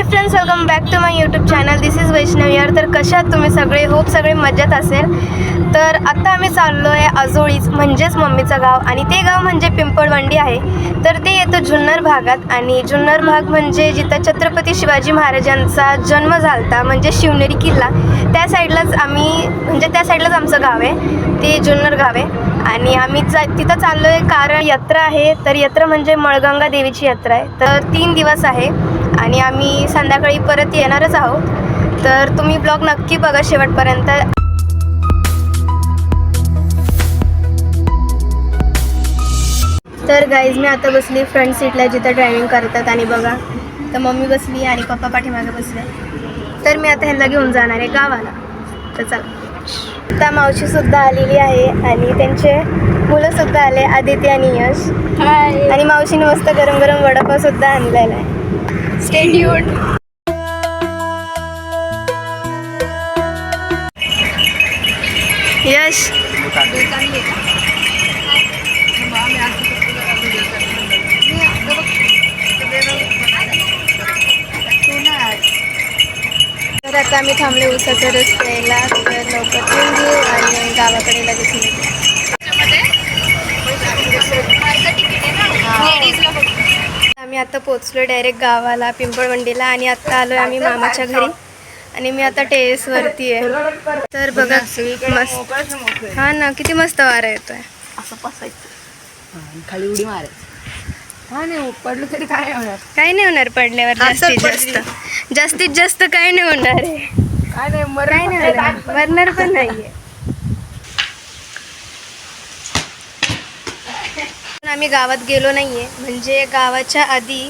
High friends, welcome back to my YouTube channel. This is Vaishnavi यार. तर कशात तुम्ही सगळे? होप सगळे मजेत असेल. तर आत्ता आम्ही चाललो आहे आजोळीच, म्हणजेच मम्मीचं गाव, आणि ते गाव म्हणजे पिंपळवंडी आहे. तर ते येतं जुन्नर भागात, आणि जुन्नर भाग म्हणजे जिथं छत्रपती शिवाजी महाराजांचा जन्म झाला म्हणजे शिवनेरी किल्ला, त्या साईडलाच त्या साईडलाच आमचं गाव आहे, ते जुन्नर गाव आहे. आणि आम्ही तिथं चाललो आहे कारण यात्रा आहे. तर यात्रा म्हणजे मळगंगा देवीची यात्रा आहे. तर 3 दिवस आहे आणि आम्ही संध्याकाळी परत येणारच आहोत. तर तुम्ही ब्लॉग नक्की बघा शेवटपर्यंत. तर गाईज, मी आता बसली फ्रंट सीटला जिथं ड्रायव्हिंग करतात, आणि बघा तर मम्मी बसली आणि पप्पा पाठीमागे बसले. तर मी आता ह्यांना घेऊन जाणार आहे गावाला. तर चला. आता मावशीसुद्धा आलेली आहे आणि त्यांचे मुलंसुद्धा आले, आदिती आणि यश. आणि मावशीने मस्त गरम गरम वडापावसुद्धा आणलेला आहे. Stay tuned. यश, तर आता आम्ही थांबले उसाच्या रस्त्याला. तर लवकर ट्रेन घेऊ आणि गावाकडे लगेच निघू. आम्ही आता पोचलो डायरेक्ट गावाला, पिंपळवंडीला. आणि आता आलो आम्ही मामाच्या घरी, आणि मी आता टेरेसवरती आहे. तर बघा मस्त, हा ना, किती मस्त वारा येतोय. असं पसायचं खाली उडी मारायचं. हा नाही पडलं तरी काय होणार? काही नाही होणार पडल्यावर. जास्तीत जास्त काही नाही होणार आहे. काय नाही मरणार पण नाहीये. आम्ही गावात गेलो नाहीये, म्हणजे गावाच्या आधी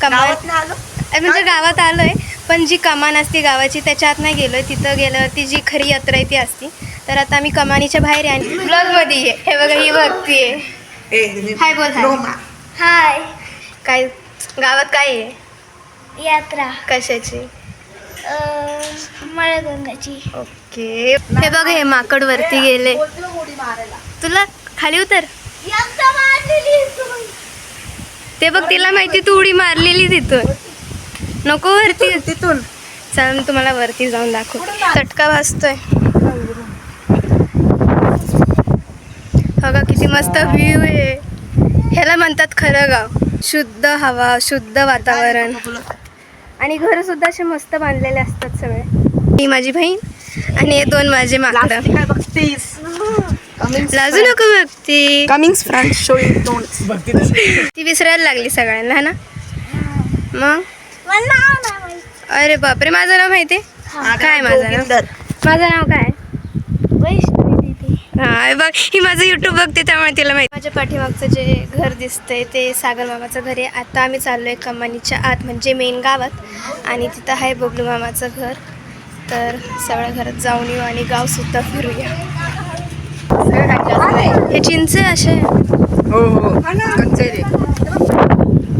म्हणजे गावात आलोय, पण जी कमान असते गावाची त्याच्या आत नाही गेलोय. तिथं गेल्यावरती जी खरी यात्रा आहे ती असती. तर आता आम्ही कमानीच्या बाहेर आहे, ब्लॉग मध्ये आहे. हे बघा, ही बघतीये. हाय बोल. हाय. काय गावात काय आहे? यात्रा कशाची? मळगंगाची. ओके. हे बघ, हे माकड वरती गेले. तुला खाली उतर. ते बघ, तिला माहिती तू उडी मारलेली तिथून. नको वरती. तिथून चल, मी तुम्हाला वरती जाऊन दाखव. चटका वाजतोय बघा, किती मस्त व्ह्यू आहे. ह्याला म्हणतात खरं गाव. शुद्ध हवा, शुद्ध वातावरण, आणि घर सुद्धा असे मस्त बांधलेले असतात सगळे. ही माझी बहीण आणि हे 2 माझे माकडं. काय बघतेस? लाजू नको बघती. कमिंग्स फ्रंट शोइंग ती विसरायला लागली सगळ्यांना, है ना? मग अरे बापरे, माझं नाव माहिती? काय माझं नाव काय? वैष्णवी दीदी. हा बघ, ही माझं यूट्यूब बघते त्यामुळे तिला माहिती. माझ्या पाठीमागचं जे घर दिसतंय ते सागर मामाचं घर आहे. आता आम्ही चाललोय कमानीच्या आत, म्हणजे मेन गावात, आणि तिथं आहे बबलू मामाचं घर. तर सगळ्या घरात जाऊन येऊ आणि गाव सुद्धा फिरूया. हे चिंच असे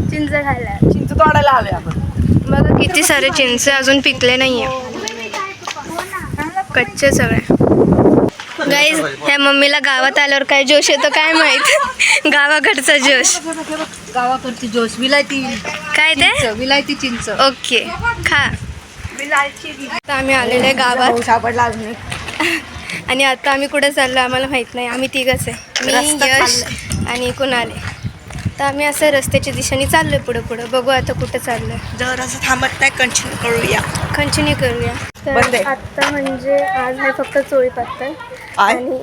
चिंच खायला, चिंच तोडायला आलोय आपण. बघा किती सारे चिंच अजून पिकले नाहीये, कच्चे सगळे. गाईज, ह्या मम्मीला गावात आल्यावर काय जोश येतो काय माहित. गावाकडचा जोश. गावाकडची जोश, विलायती. काय ते? विलायती चिंच. ओके, खा. आता आम्ही आलेलो आहे गावात, सापडला अजून. आणि आता आम्ही कुठे चाललो आम्हाला माहित नाही. आम्ही तिघच आहे, मी, यश आणि कुणाल. तर आम्ही असं रस्त्याच्या दिशेने चाललोय पुढं. बघू आता कुठं चाललोय. जर असं थांबत नाही, कंटिन्यू करूया. तर आत्ता म्हणजे आज आहे फक्त चोळी पत्तल. आणि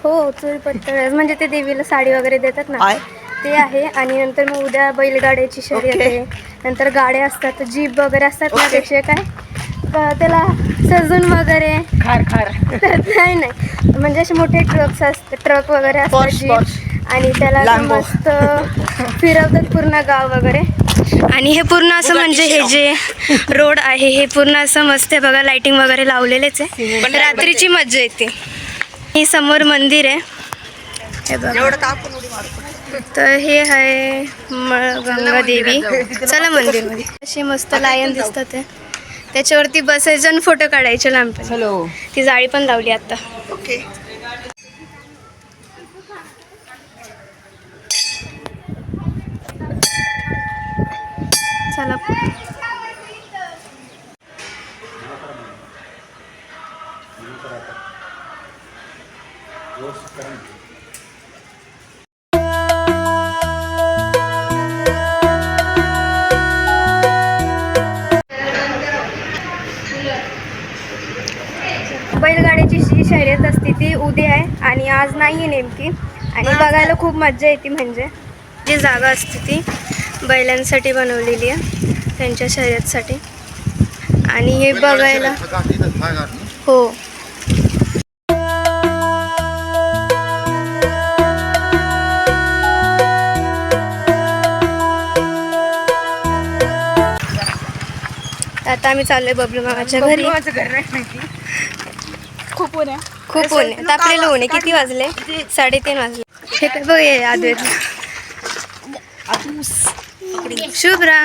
हो, चोळी पत्तल म्हणजे ते देवीला साडी वगैरे देतात ना, ते आहे. आणि नंतर मग उद्या बैलगाड्याची शर्यत आहे. नंतर गाड्या असतात, जीप वगैरे असतात ना, त्याचे काय त्याला सजून वगैरे खार नाही, म्हणजे असे मोठे ट्रक वगैरे असतात जीप, आणि त्याला मस्त फिरवतात पूर्ण गाव वगैरे. आणि हे पूर्ण असं म्हणजे हे जे रोड आहे हे पूर्ण असं मस्त आहे बघा, लाइटिंग वगैरे लावलेलेच आहे. रात्रीची मज्जा येते. ही समोर मंदिर आहे, हे बघा. तर हे आहे मळगंगा देवी. चला मंदिरमध्ये. असे मस्त लायन दिसतात आहे, त्याच्यावरती बसायचं आणि फोटो काढायचे लांब. ती जाळी पण लावली आता. ओके. चला. बैलगाड्याची जी शर्यत असते ती उद्या आहे आणि आज नाही आहे नेमकी. आणि बघायला खूप मजा येते. म्हणजे जी जागा असते ती बैलांसाठी बनवलेली आहे, त्यांच्या शर्यतसाठी. आणि हे बघायला हो. आता आम्ही चाललोय बबलू मामाच्या घरी. माझं घर नाही माहिती. खूप ऊन आहे. खूप ऊन आहे. तापलेलं ऊन आहे. किती वाजले? 3:30 वाजले. हे काय बघ अद्वैत. शुभ्रा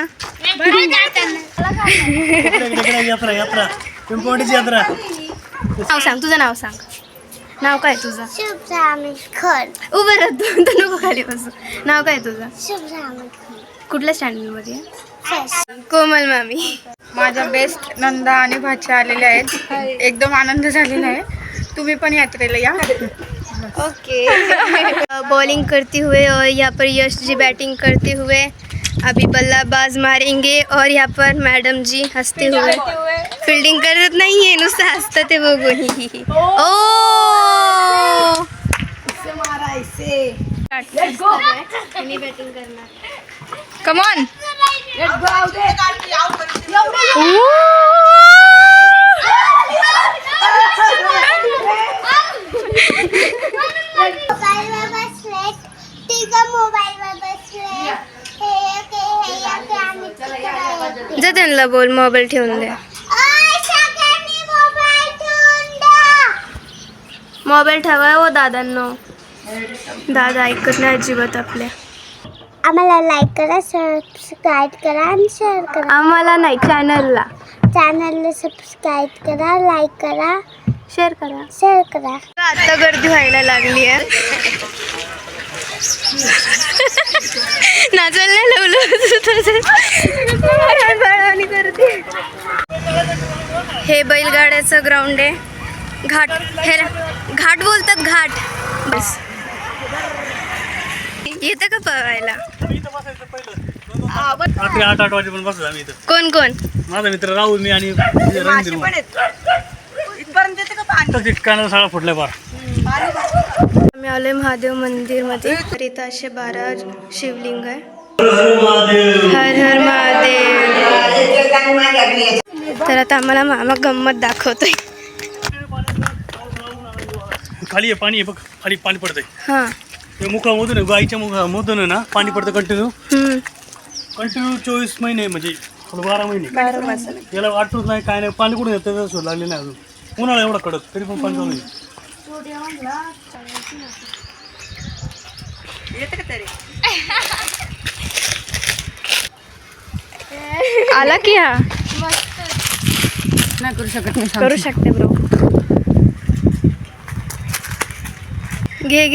नाव सांग, तुझं नाव सांग. नाव काय तुझं? उभं राह तू, नको खाली बसू. नाव काय तुझं? कुठल्या स्टँडर्ड मध्ये? कोमल मामी. माझ्या बेस्ट नंदा आणि भाच्या आलेल्या आहेत. एकदम आनंद झालेला आहे. तुम्ही पण यात्रेला या. ओके. बॉलिंग करते हुए और यहाँ पर यश जी बैटिंग करते हुए अभी बल्लाबाज मारेंगे. और यहाँ पर मैडम जी हंसते हुए फील्डिंग करत नाही आहे, नुसतं हसतं ते बघून. ओ बॅटिंग करणार. Come on. जा त्यांना बोल मोबाईल ठेवून दे. मोबाईल ठेवा हो दादांनो. दादा ऐकत नाही अजिबात आपल्या. आम्हाला लाईक करा, सबस्क्राईब करा आणि शेअर करा. आम्हाला नाही, चॅनलला सबस्क्राईब करा, लाईक करा, शेअर करा. आता गर्दी व्हायला लागली आहे. नाचायला नाही लावलं. हे बैलगाड्याचं ग्राउंड आहे. घाट बोलतात, घाट. बस येतं का पळवायला? रात्री 8 वाजेपर्यंत बसलो आम्ही इथं. कोण कोण? माझा मित्र राहुल, मी आणि कानाला सगळा फुटलाय बार. आम्ही आलोय महादेव मंदिर मध्ये. तर इथं असे 12 शिवलिंग आहे. हर हर महादेव. तर आता आम्हाला मामा गंमत दाखवतोय. खाली आहे पाणी आहे बघ, खाली पाणी पडतंय. हा ते मुखामधून गाईच्या मुखामधून ना पाणी पडतं कंटिन्यू 24 महिने, म्हणजे 12 महिने. याला वाटतच नाही काय नाही. पाणी कुठून येतं शोध लागले नाही अजून. उन्हाळा एवढा कडक तरी पण पाणी चालू आहे. आला की हा नाही करू शकत नाही. करू शकते ब्रो. घे